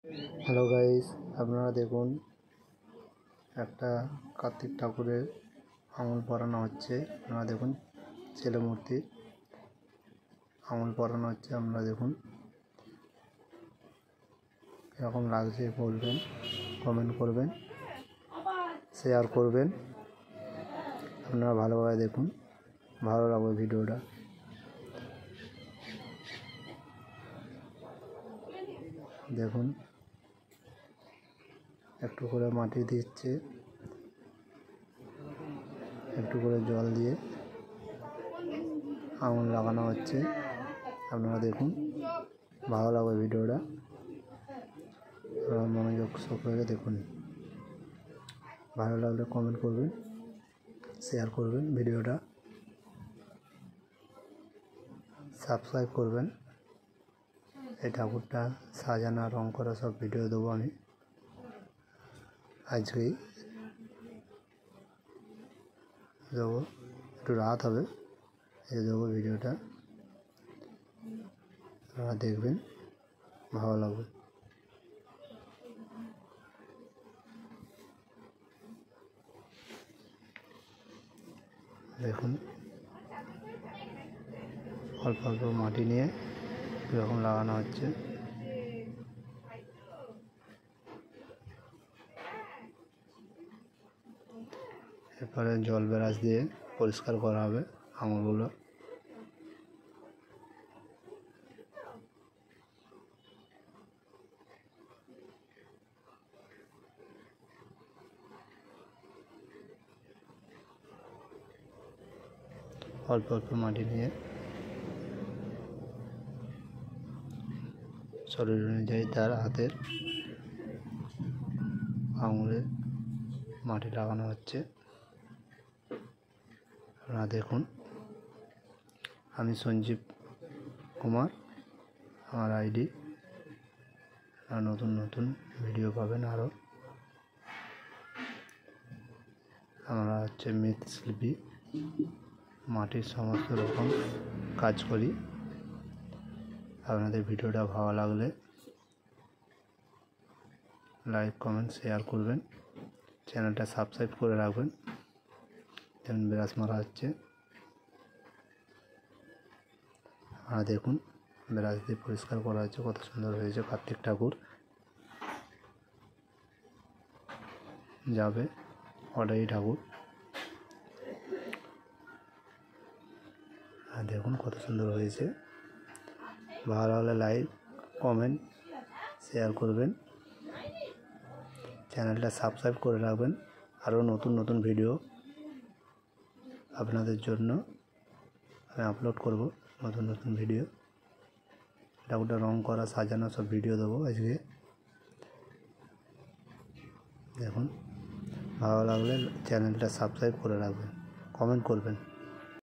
Hello guys, আপনারা দেখুন একটা কার্তিক ঠাকুরের আঙুল পরানো হচ্ছে। আপনারা দেখুন ছেলে মূর্তি আঙুল পরানো হচ্ছে। আপনারা দেখুন এরকম লাগছে বলবেন, কমেন্ট করবেন, শেয়ার করবেন। আপনারা ভালোভাবে দেখুন, ভালো লাগবে ভিডিওটা। দেখুন একটু করে মাটি দিচ্ছে, একটু করে জল দিয়ে আঙুল লাগানো হচ্ছে। আপনারা দেখুন, ভালো লাগবে ভিডিওটা। মনোযোগ সহকারে দেখুন। ভালো লাগলে কমেন্ট করবেন, শেয়ার করবেন, ভিডিওটা সাবস্ক্রাইব করবেন। এই ঠাকুরটা সাজানো রং করা সব ভিডিও দেবো আমি আজকেই দেবো। একটু রাত হবে, এই দেবো ভিডিওটা, আপনারা দেখবেন, ভালো লাগবে। দেখুন অল্প অল্প মাটি নিয়ে এরকম লাগানো হচ্ছে। এরপরে জল ব্রাশ দিয়ে পরিষ্কার করা হবে আঙুলগুলো। অল্প অল্প মাটি নিয়ে শরীর অনুযায়ী তার হাতের আঙুলে মাটি লাগানো হচ্ছে। আপনারা দেখুন, আমি সঞ্জীব কুমার, আমার আইডি। নতুন নতুন ভিডিও পাবেন আরও। আমরা হচ্ছে মৃৎশিল্পী, মাটির সমস্ত রকম কাজ করি। আপনাদের ভিডিওটা ভালো লাগলে লাইক, কমেন্ট, শেয়ার করবেন। চ্যানেলটা সাবস্ক্রাইব করে রাখবেন। যেমন ব্রাশ মারা হচ্ছে, আপনারা দেখুন ব্রাশ দিয়ে পরিষ্কার করা হচ্ছে। কত সুন্দর হয়েছে কার্তিক ঠাকুর। যাবে অর্ডারি ঠাকুর। দেখুন কত সুন্দর হয়েছে। ভালো লাগলে লাইক, কমেন্ট, শেয়ার করবেন। চ্যানেলটা সাবস্ক্রাইব করে রাখবেন। আরও নতুন নতুন ভিডিও আপনাদের জন্য আমি আপলোড করব। নতুন নতুন ভিডিও, ঠাকুরটা রং করা, সাজানো সব ভিডিও দেবো আজকে। দেখুন ভালো লাগলে চ্যানেলটা সাবস্ক্রাইব করে রাখবেন, কমেন্ট করবেন।